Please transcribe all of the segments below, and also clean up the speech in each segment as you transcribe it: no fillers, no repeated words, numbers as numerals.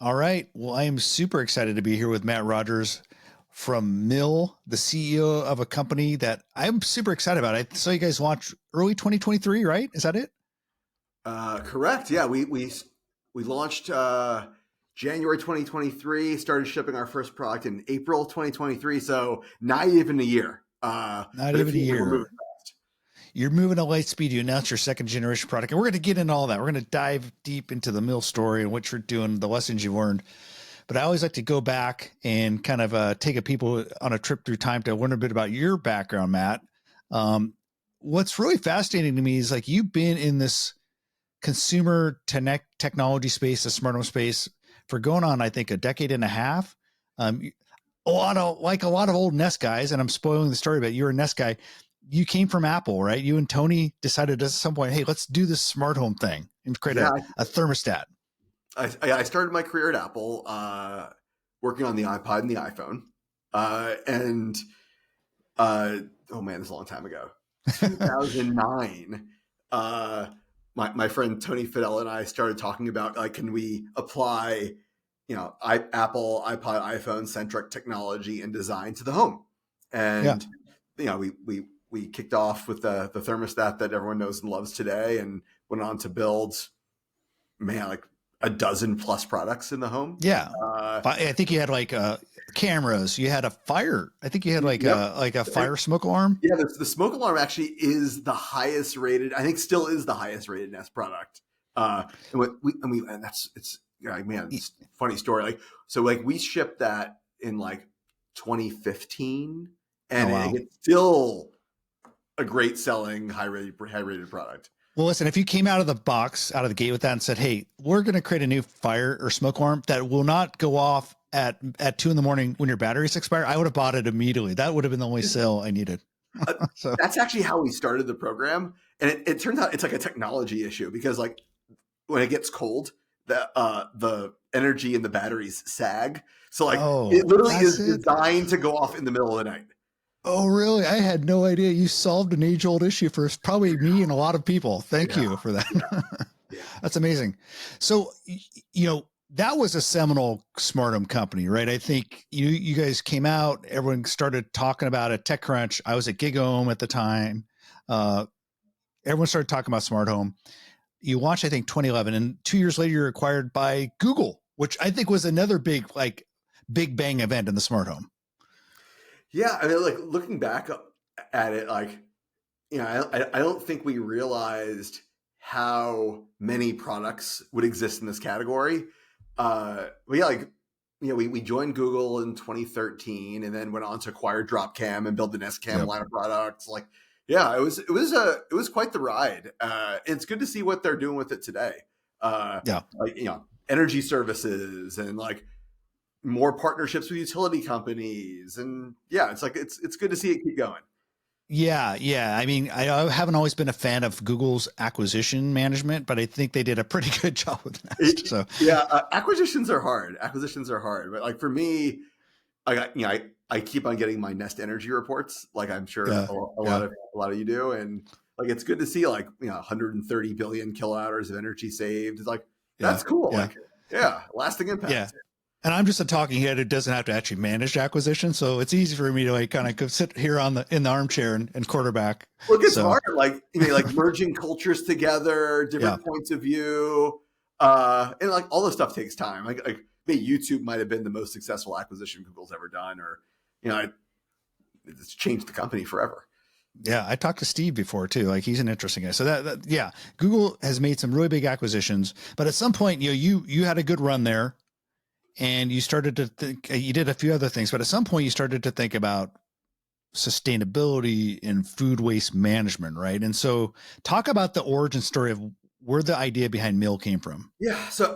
All right. Well, I am super excited to be here with Matt Rogers from Mill, the CEO of a company that I'm super excited about. I saw you guys launch early 2023, right? Is that it? Correct. Yeah, we launched January 2023. Started shipping our first product in April 2023. So not even a year. Not But it even a feels like we're moving year. fast. You're moving at light speed. You announced your second generation product, and we're going to get into all that. We're going to dive deep into the Mill story and what you're doing, the lessons you learned. But I always like to go back and kind of take a people on a trip through time to learn a bit about your background, Matt. Um, what's really fascinating to me is like you've been in this consumer technology space, the smart home space, for going on, I think, a decade and a half. Um, a lot of old Nest guys, and I'm spoiling the story, but you're a Nest guy. You came from Apple, right? You and Tony decided at some point, hey, let's do this smart home thing and create Yeah, a thermostat. I started my career at Apple, working on the iPod and the iPhone, and oh man, this is a long time ago, 2009. Uh, my friend Tony Fidel and I started talking about like, can we apply, Apple, iPod, iPhone centric technology and design to the home? Yeah. And we kicked off with the thermostat that everyone knows and loves today, and went on to build, man, like a dozen plus products in the home. Yeah. Uh, I think you had like cameras. You had a fire. I think you had like yep. a fire smoke alarm. Yeah, the smoke alarm actually is the highest rated. I think still is the highest rated Nest product. And that's it's yeah, man, it's a funny story. Like so, like we shipped that in like 2015, Oh and wow. it's still a great selling high rated product. Well, listen, if you came out of the box, out of the gate with that and said, hey, we're going to create a new fire or smoke alarm that will not go off at 2 a.m. when your batteries expire, I would have bought it immediately. That would have been the only sale I needed. Uh, So, that's actually how we started the program, and it turns out it's like a technology issue because like when it gets cold, the energy in the batteries sag. So like it oh, literally that's is it. designed to go off in the middle of the night. Oh, really? I had no idea. You solved an age old issue for probably me and a lot of people. Thank Yeah, you for that. yeah, yeah. That's amazing. So, that was a seminal smart home company, right? I think you guys came out, everyone started talking about it. TechCrunch. I was at Gig Home at the time. Uh, Everyone started talking about smart home. You launched, I think, 2011, and 2 years later, you're acquired by Google, which I think was another big bang event in the smart home. Yeah, I mean, like looking back at it, like I don't think we realized how many products would exist in this category. But yeah, like we joined Google in 2013, and then went on to acquire Dropcam and build the Nest Cam Yep. line of products. Like, yeah, it was quite the ride. It's good to see what they're doing with it today. Yeah. Like energy services and like more partnerships with utility companies, and yeah, it's like it's good to see it keep going. Yeah, yeah. I mean, I haven't always been a fan of Google's acquisition management, but I think they did a pretty good job with Nest. So, Yeah, acquisitions are hard. Acquisitions are hard, but like for me, I got I keep on getting my Nest Energy reports, like I'm sure yeah, a yeah, lot of you do, and like it's good to see like 130 billion kilowatt hours of energy saved. It's like yeah, that's cool. yeah, Like yeah, lasting yeah. impact. And I'm just a talking head who doesn't have to actually manage acquisition, so it's easy for me to like kind of go sit here in the armchair and quarterback. Look, it's So, hard. Like like merging cultures together, yeah, different points of view, and like all this stuff takes time. Like maybe YouTube might have been the most successful acquisition Google's ever done, or it's changed the company forever. yeah. I talked to Steve before too. Like he's an interesting guy. So yeah, Google has made some really big acquisitions, but at some point, you had a good run there, and you started to think you did a few other things, but at some point, you started to think about sustainability and food waste management, right? And so, talk about the origin story of where the idea behind Mill came from. Yeah. So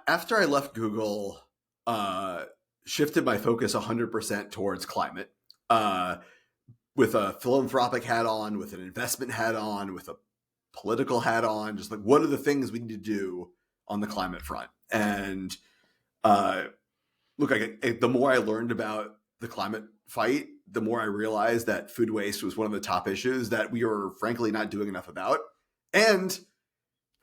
after I left Google, uh, shifted my focus 100% towards climate, uh, with a philanthropic hat on, with an investment hat on, with a political hat on. Just like what are the things we need to do on the climate front? And uh, look, the more I learned about the climate fight, the more I realized that food waste was one of the top issues that we were frankly not doing enough about, and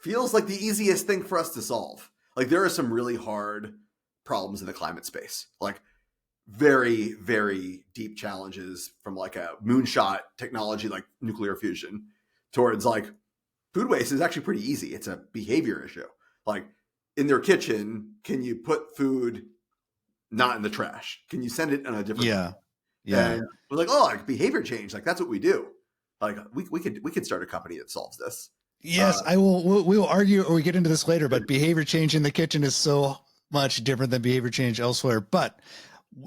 feels like the easiest thing for us to solve. Like there are some really hard problems in the climate space, like very, very deep challenges from like a moonshot technology like nuclear fusion towards like food waste is actually pretty easy. It's a behavior issue. Like in their kitchen, can you put food not in the trash? Can you send it on a different? Yeah. Yeah. And we're like, oh, like behavior change. Like that's what we do. Like we could start a company that solves this. Yes, I will. We will argue, or we get into this later. But behavior change in the kitchen is so much different than behavior change elsewhere. But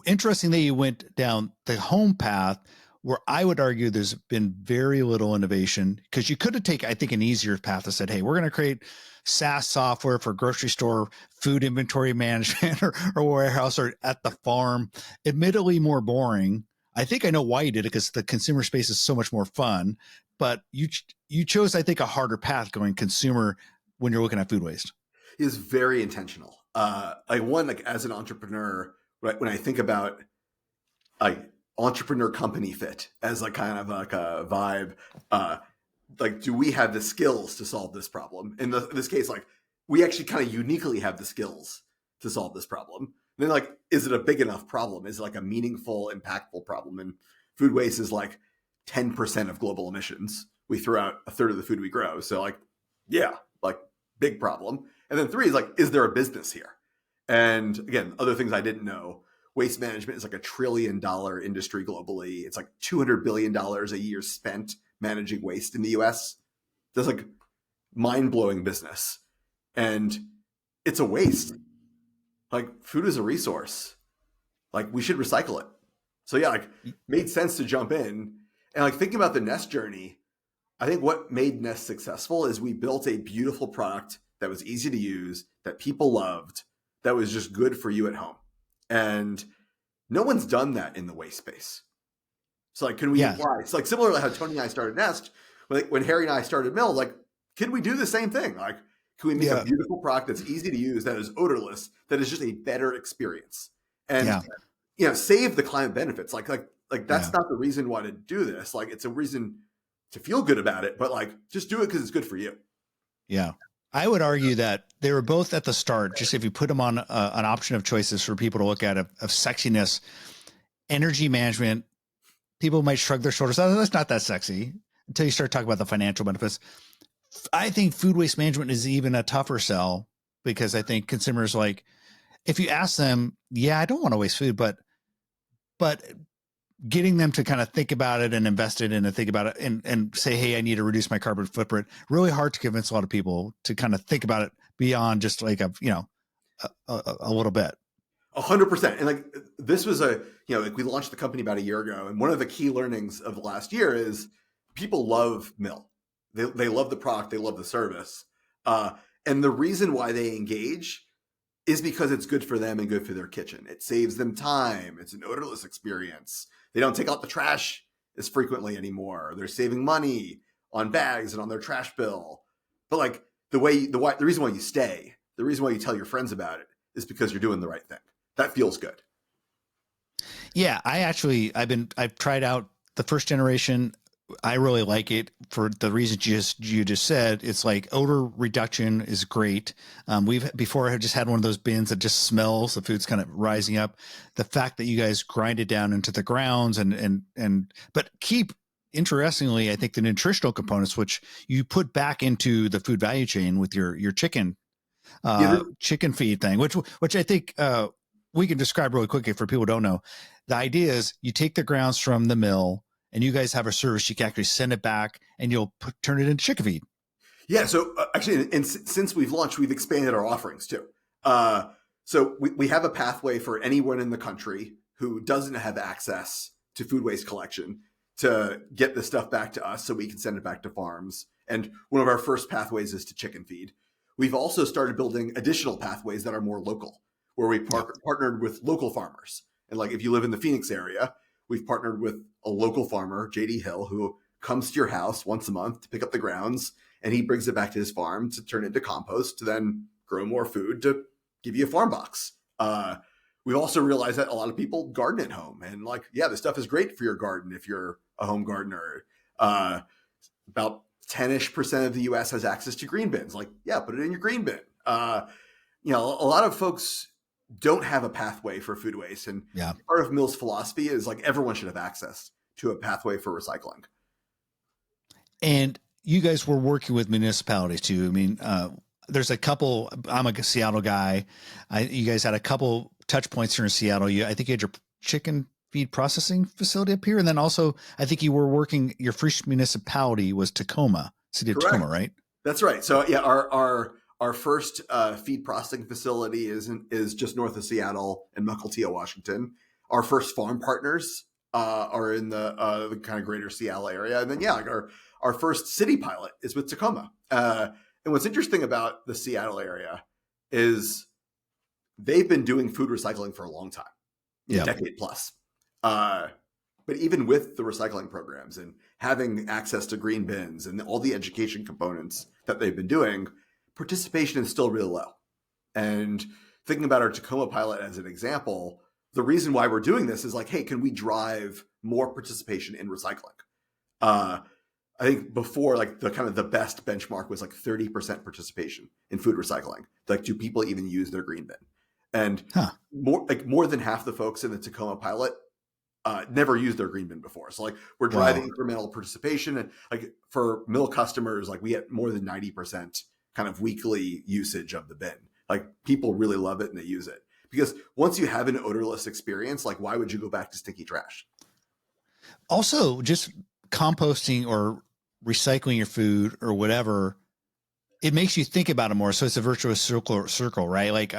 interesting that you went down the home path, where I would argue there's been very little innovation, because you could have taken, I think, an easier path that said, hey, we're going to create SaaS software for grocery store food inventory management or warehouse or at the farm. Admittedly more boring. I think I know why you did it, because the consumer space is so much more fun. But you chose, I think, a harder path going consumer when you're looking at food waste. Is very intentional. Like as an entrepreneur, right? When I think about like entrepreneur company fit as like kind of like a vibe, like do we have the skills to solve this problem? In this case, like we actually kind of uniquely have the skills to solve this problem. And then like, is it a big enough problem? Is it like a meaningful, impactful problem? And food waste is like 10% of global emissions. We throw out a third of the food we grow. So like, yeah, like big problem. And then 3 is like, is there a business here? And again, other things I didn't know. Waste management is like $1 trillion industry globally. It's like $200 billion a year spent managing waste in the US. That's like mind-blowing business. And it's a waste. Like food is a resource. Like we should recycle it. So yeah, like made sense to jump in. And like thinking about the Nest journey, I think what made Nest successful is we built a beautiful product that was easy to use, that people loved, that was just good for you at home. And no one's done that in the waste space. So like, can we apply? So like similar to how Tony and I started Nest, when Harry and I started Mill, like, can we do the same thing? Like, can we make a beautiful product that's easy to use, that is odorless, that is just a better experience? And save the climate benefits. Like that's not the reason why to do this. Like it's a reason to feel good about it, but like just do it because it's good for you. Yeah. I would argue that they were both at the start, just if you put them on an option of choices for people to look at of sexiness, energy management, people might shrug their shoulders. Oh, that's not that sexy until you start talking about the financial benefits. I think food waste management is even a tougher sell, because I think consumers, like, if you ask them, yeah, I don't want to waste food, but getting them to kind of think about it and invest it in and think about it and say, hey, I need to reduce my carbon footprint. Really hard to convince a lot of people to kind of think about it beyond just like a little bit. 100%. And like, this was like we launched the company about a year ago. And one of the key learnings of the last year is people love Mill. They love the product. They love the service. And the reason why they engage is because it's good for them and good for their kitchen. It saves them time. It's an odorless experience. They don't take out the trash as frequently anymore. They're saving money on bags and on their trash bill. But like the reason why you stay, the reason why you tell your friends about it is because you're doing the right thing. That feels good. Yeah, I've tried out the first generation. I really like it for the reasons you just said. It's like odor reduction is great. Before I just had one of those bins that just smells, the food's kind of rising up. The fact that you guys grind it down into the grounds but keep, interestingly, I think the nutritional components, which you put back into the food value chain with your chicken feed thing, which I think we can describe really quickly for people who don't know. The idea is you take the grounds from the mill, and you guys have a service. You can actually send it back, and you'll turn it into chicken feed. Yeah. So actually, and since we've launched, we've expanded our offerings too. So we have a pathway for anyone in the country who doesn't have access to food waste collection to get the stuff back to us so we can send it back to farms. And one of our first pathways is to chicken feed. We've also started building additional pathways that are more local, where we partnered with local farmers. And like, if you live in the Phoenix area, we've partnered with a local farmer, JD Hill, who comes to your house once a month to pick up the grounds, and he brings it back to his farm to turn into compost to then grow more food to give you a farm box. We've also realized that a lot of people garden at home, and like, yeah, this stuff is great for your garden if you're a home gardener. About 10-ish% of the US has access to green bins. Like, yeah, put it in your green bin. A lot of folks don't have a pathway for food waste. And Yeah. part of Mill's philosophy is like everyone should have access to a pathway for recycling. And you guys were working with municipalities too. I mean, there's a couple, I'm a Seattle guy. You guys had a couple touch points here in Seattle. I think you had your chicken feed processing facility up here. And then also I think you were working, your first municipality was Tacoma, city of Correct. Tacoma, right? That's right. So yeah, our first feed processing facility is just north of Seattle in Mukilteo, Washington. Our first farm partners are in the kind of greater Seattle area, and then yeah, like our first city pilot is with Tacoma. And what's interesting about the Seattle area is they've been doing food recycling for a long time, a decade plus. But even with the recycling programs and having access to green bins and all the education components that they've been doing, participation is still really low. And thinking about our Tacoma pilot as an example, the reason why we're doing this is like, hey, can we drive more participation in recycling? I think before, like the kind of the best benchmark was like 30% participation in food recycling. Like, do people even use their green bin? And more than half the folks in the Tacoma pilot never used their green bin before. So like we're driving incremental participation, and like for Mill customers, like we get more than 90% kind of weekly usage of the bin. Like people really love it and they use it because once you have an odorless experience, like why would you go back to stinky trash? Also, just composting or recycling your food or whatever, it makes you think about it more. So it's a virtuous circle, right? Like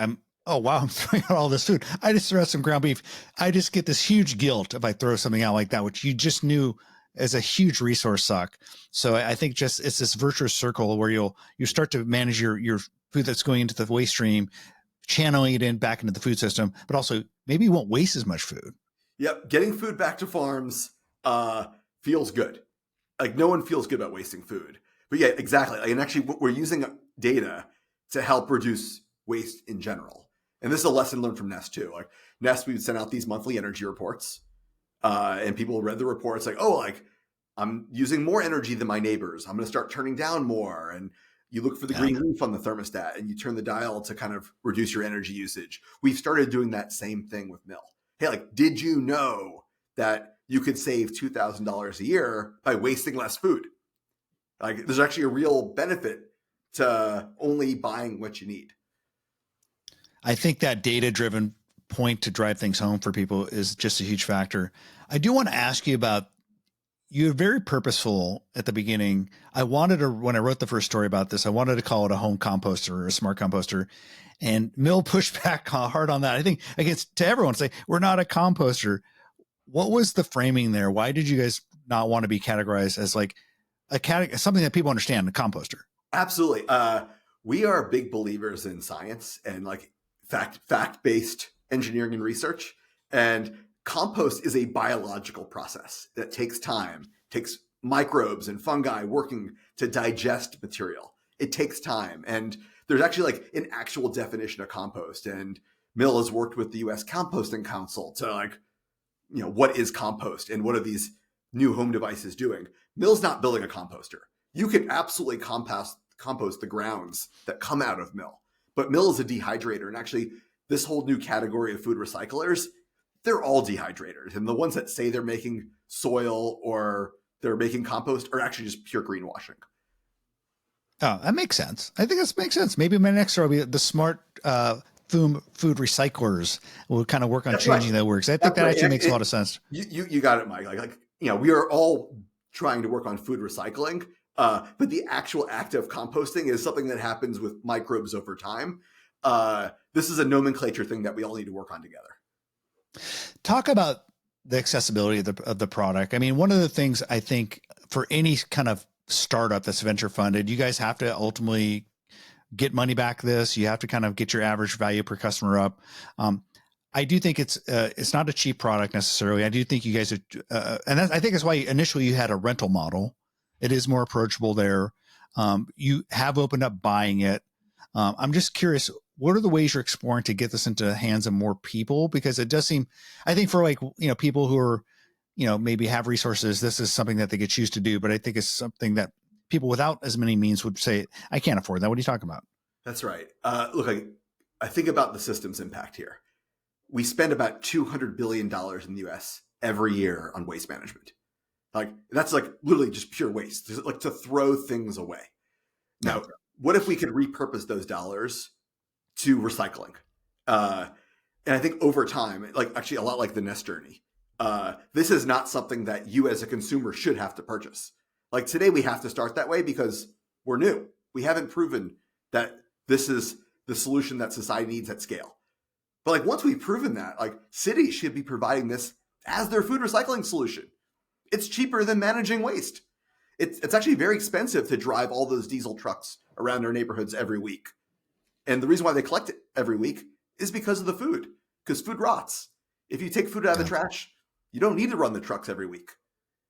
oh wow, I'm throwing out all this food. I just threw out some ground beef. I just get this huge guilt if I throw something out like that, which you just knew as a huge resource suck. So I think just it's this virtuous circle where you start to manage your food that's going into the waste stream, channeling it back into the food system, but also maybe you won't waste as much food. Yep, getting food back to farms feels good. Like no one feels good about wasting food. But yeah, exactly. And actually, we're using data to help reduce waste in general. And this is a lesson learned from Nest too. Like Nest, we would send out these monthly energy reports, and people read the reports like, oh, like I'm using more energy than my neighbors. I'm going to start turning down more. And you look for the green leaf on the thermostat and you turn the dial to kind of reduce your energy usage. We've started doing that same thing with Mill. Hey, like, did you know that you could save $2,000 a year by wasting less food? Like there's actually a real benefit to only buying what you need. I think that data-driven point to drive things home for people is just a huge factor. I do want to ask you about, you're very purposeful at the beginning. When I wrote the first story about this, I wanted to call it a home composter or a smart composter. And Mill pushed back hard on that. I think against to everyone say, we're not a composter. What was the framing there? Why did you guys not want to be categorized as like something that people understand, a composter? Absolutely. We are big believers in science and like fact-based engineering and research. And compost is a biological process that takes time, takes microbes and fungi working to digest material. It takes time. And there's actually like an actual definition of compost. And Mill has worked with the US Composting Council to like, what is compost and what are these new home devices doing? Mill's not building a composter. You can absolutely compost the grounds that come out of Mill. But Mill is a dehydrator. And actually, this whole new category of food recyclers, they're all dehydrators. And the ones that say they're making soil or they're making compost are actually just pure greenwashing. Oh, that makes sense. I think that makes sense. Maybe my next story will be the smart food recyclers. Will kind of work on changing that works. I think that actually makes a lot of sense. You got it, Mike. Like we are all trying to work on food recycling. But the actual act of composting is something that happens with microbes over time. This is a nomenclature thing that we all need to work on together. Talk about the accessibility of the product. I mean, one of the things I think for any kind of startup that's venture funded, you guys have to ultimately get money back this. You have to kind of get your average value per customer up. I do think it's not a cheap product necessarily. I do think you guys are, I think that's why initially you had a rental model. It is more approachable there. You have opened up buying it. I'm just curious, what are the ways you're exploring to get this into the hands of more people? Because it does seem, I think for like, people who are, maybe have resources, this is something that they could choose to do. But I think it's something that people without as many means would say, I can't afford that. What are you talking about? That's right. Look, I think about the system's impact here. We spend about $200 billion in the US every year on waste management. Like that's like literally just pure waste, like to throw things away. Yeah. Now, what if we could repurpose those dollars to recycling? And I think over time, like actually a lot like the Nest journey, this is not something that you as a consumer should have to purchase. Like today, we have to start that way because we're new. We haven't proven that this is the solution that society needs at scale. But like once we've proven that, like cities should be providing this as their food recycling solution. It's cheaper than managing waste. It's actually very expensive to drive all those diesel trucks around our neighborhoods every week. And the reason why they collect it every week is because of the food, because food rots. If you take food out of the trash, you don't need to run the trucks every week.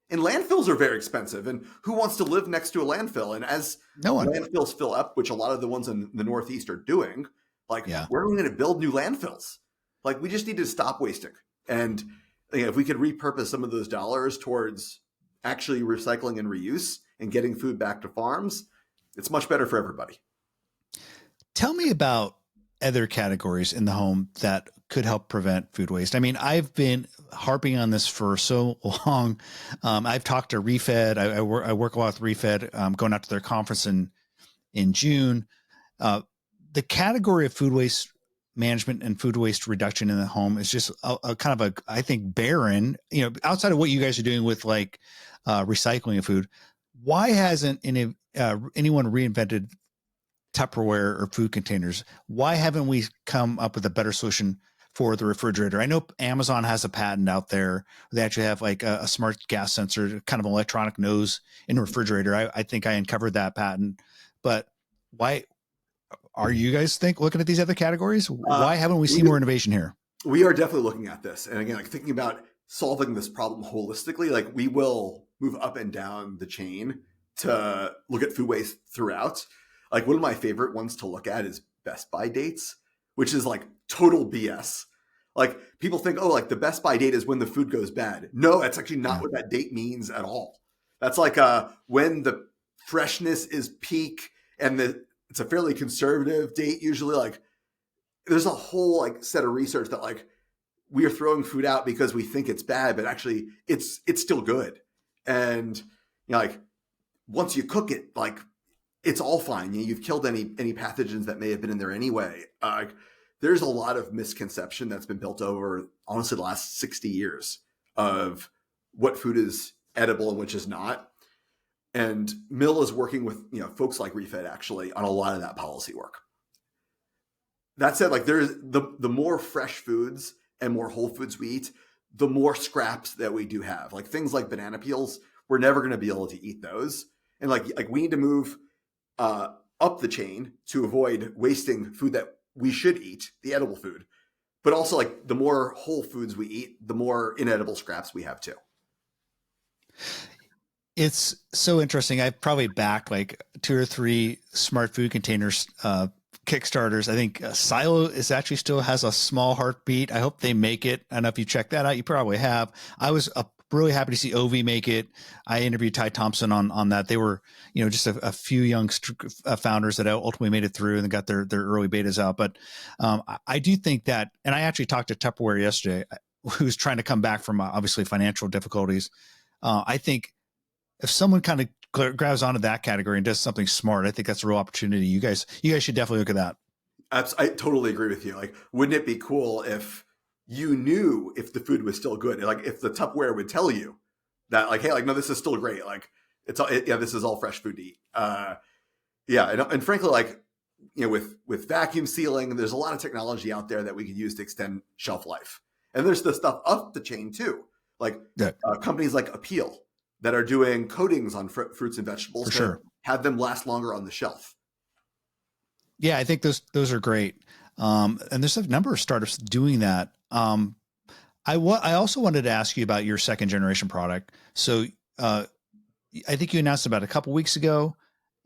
And landfills are very expensive. And who wants to live next to a landfill? And as No one. landfills fill up, which a lot of the ones in the Northeast are doing, like where are we going to build new landfills? Like we just need to stop wasting. And if we could repurpose some of those dollars towards actually recycling and reuse and getting food back to farms, it's much better for everybody. Tell me about other categories in the home that could help prevent food waste. I mean, I've been harping on this for so long. I've talked to Refed. I work a lot with Refed. Going out to their conference in June. The category of food waste management and food waste reduction in the home is just a kind of I think barren, outside of what you guys are doing with like recycling of food. Why hasn't anyone reinvented Tupperware or food containers? Why haven't we come up with a better solution for the refrigerator? I know Amazon has a patent out there. They actually have like a smart gas sensor, kind of an electronic nose in a refrigerator. I think I uncovered that patent, but why are you guys looking at these other categories? Why haven't we seen more innovation here? We are definitely looking at this. And again, like thinking about solving this problem holistically, like we will move up and down the chain to look at food waste throughout. Like one of my favorite ones to look at is Best By dates, which is like total BS. Like people think, oh, like the Best By date is when the food goes bad. No, that's actually not what that date means at all. That's like when the freshness is peak and it's a fairly conservative date usually. Like there's a whole like set of research that like we are throwing food out because we think it's bad, but actually it's still good. And like once you cook it, like it's all fine. You've killed any pathogens that may have been in there anyway. There's a lot of misconception that's been built over, honestly, the last 60 years of what food is edible and which is not. And Mill is working with folks like Refed actually on a lot of that policy work. That said, like there's the more fresh foods and more whole foods we eat, the more scraps that we do have. Like things like banana peels, we're never going to be able to eat those. And like we need to move up the chain to avoid wasting food that we should eat, the edible food. But also like the more whole foods we eat, the more inedible scraps we have too. It's so interesting. I've probably backed like 2 or 3 smart food containers Kickstarters. I think Silo is actually still has a small heartbeat. I hope they make it. I don't know if you checked that out. You probably have. I was really happy to see Ovi make it. I interviewed Ty Thompson on that. They were, just a few young founders that ultimately made it through and got their early betas out. But I do think that, and I actually talked to Tupperware yesterday, who's trying to come back from obviously financial difficulties. I think if someone kind of grabs onto that category and does something smart, I think that's a real opportunity. You guys should definitely look at that. I totally agree with you. Like, wouldn't it be cool if you knew if the food was still good? Like if the Tupperware would tell you that like, hey, like, no, this is still great. Like this is all fresh food to eat. And frankly, like, with vacuum sealing, there's a lot of technology out there that we could use to extend shelf life. And there's the stuff up the chain too. Like companies like Appeal that are doing coatings on fruits and vegetables to have them last longer on the shelf. Yeah, I think those are great. And there's a number of startups doing that. I also wanted to ask you about your second generation product. So I think you announced about a couple weeks ago,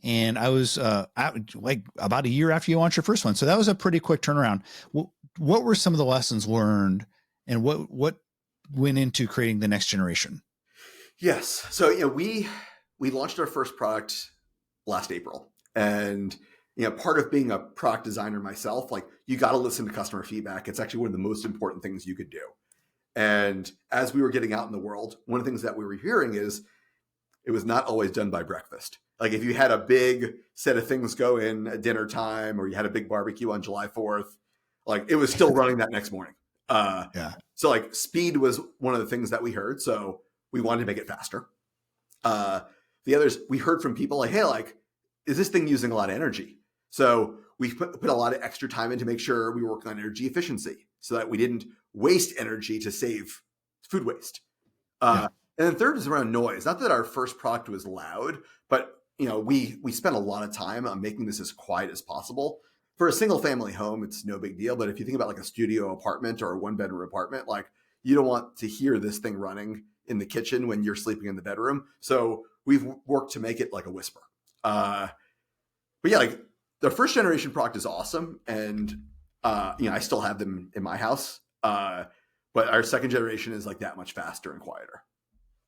and I was like about a year after you launched your first one. So that was a pretty quick turnaround. What were some of the lessons learned, and what went into creating the next generation? Yes. So we launched our first product last April, and part of being a product designer myself, like you got to listen to customer feedback. It's actually one of the most important things you could do. And as we were getting out in the world, one of the things that we were hearing is it was not always done by breakfast. Like if you had a big set of things go in at dinner time, or you had a big barbecue on July 4th, like it was still running that next morning. Yeah. So like speed was one of the things that we heard. So we wanted to make it faster. The others, we heard from people like, hey, like, is this thing using a lot of energy? So we put a lot of extra time in to make sure we were working on energy efficiency so that we didn't waste energy to save food waste. Yeah. And then third is around noise. Not that our first product was loud, but we spent a lot of time on making this as quiet as possible. For a single family home, it's no big deal. But if you think about like a studio apartment or a 1-bedroom apartment, like you don't want to hear this thing running in the kitchen when you're sleeping in the bedroom. So we've worked to make it like a whisper. But yeah, like the first generation product is awesome. And, I still have them in my house. But our second generation is like that much faster and quieter.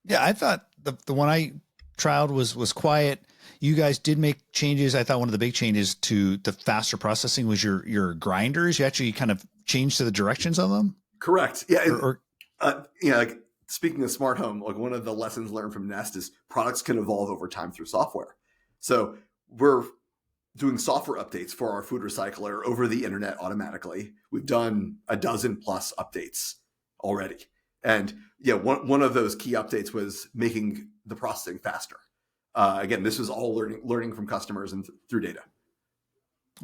Yeah. I thought the one I trialed was quiet. You guys did make changes. I thought one of the big changes to the faster processing was your grinders. You actually kind of changed to the directions on them. Correct. Yeah. Or Like speaking of smart home, like one of the lessons learned from Nest is products can evolve over time through software. So we're doing software updates for our food recycler over the internet automatically. We've done a dozen plus updates already. And one of those key updates was making the processing faster. Again, this was all learning from customers and through data.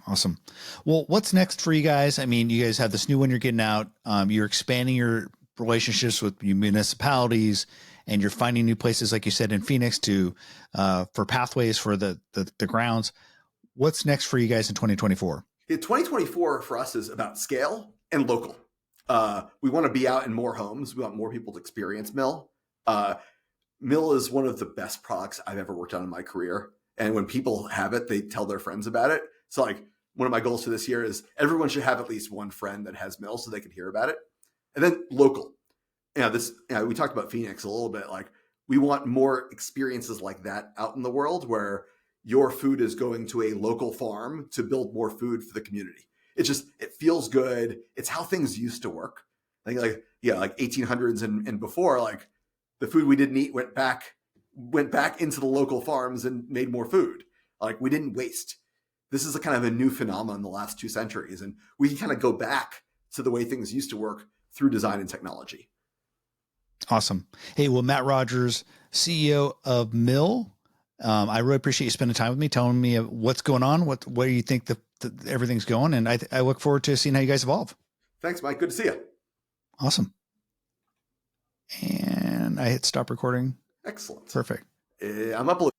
awesome. Well, what's next for you guys? I mean, you guys have this new one you're getting out. You're expanding your relationships with municipalities, and you're finding new places, like you said, in Phoenix for pathways for the grounds. What's next for you guys in 2024? 2024 for us is about scale and local. We want to be out in more homes. We want more people to experience Mill. Mill is one of the best products I've ever worked on in my career. And when people have it, they tell their friends about it. So like one of my goals for this year is everyone should have at least one friend that has Mill so they can hear about it. And then local. We talked about Phoenix a little bit. Like we want more experiences like that out in the world where your food is going to a local farm to build more food for the community. It feels good. It's how things used to work. I think like 1800s and before, like the food we didn't eat went back into the local farms and made more food. Like we didn't waste. This is a kind of a new phenomenon in the last 2 centuries. And we can kind of go back to the way things used to work through design and technology. Awesome. Hey, well, Matt Rogers, CEO of Mill. I really appreciate you spending time with me, telling me what's going on, where you think everything's going. And I look forward to seeing how you guys evolve. Thanks, Mike. Good to see you. Awesome. And I hit stop recording. Excellent. Perfect. I'm uploading.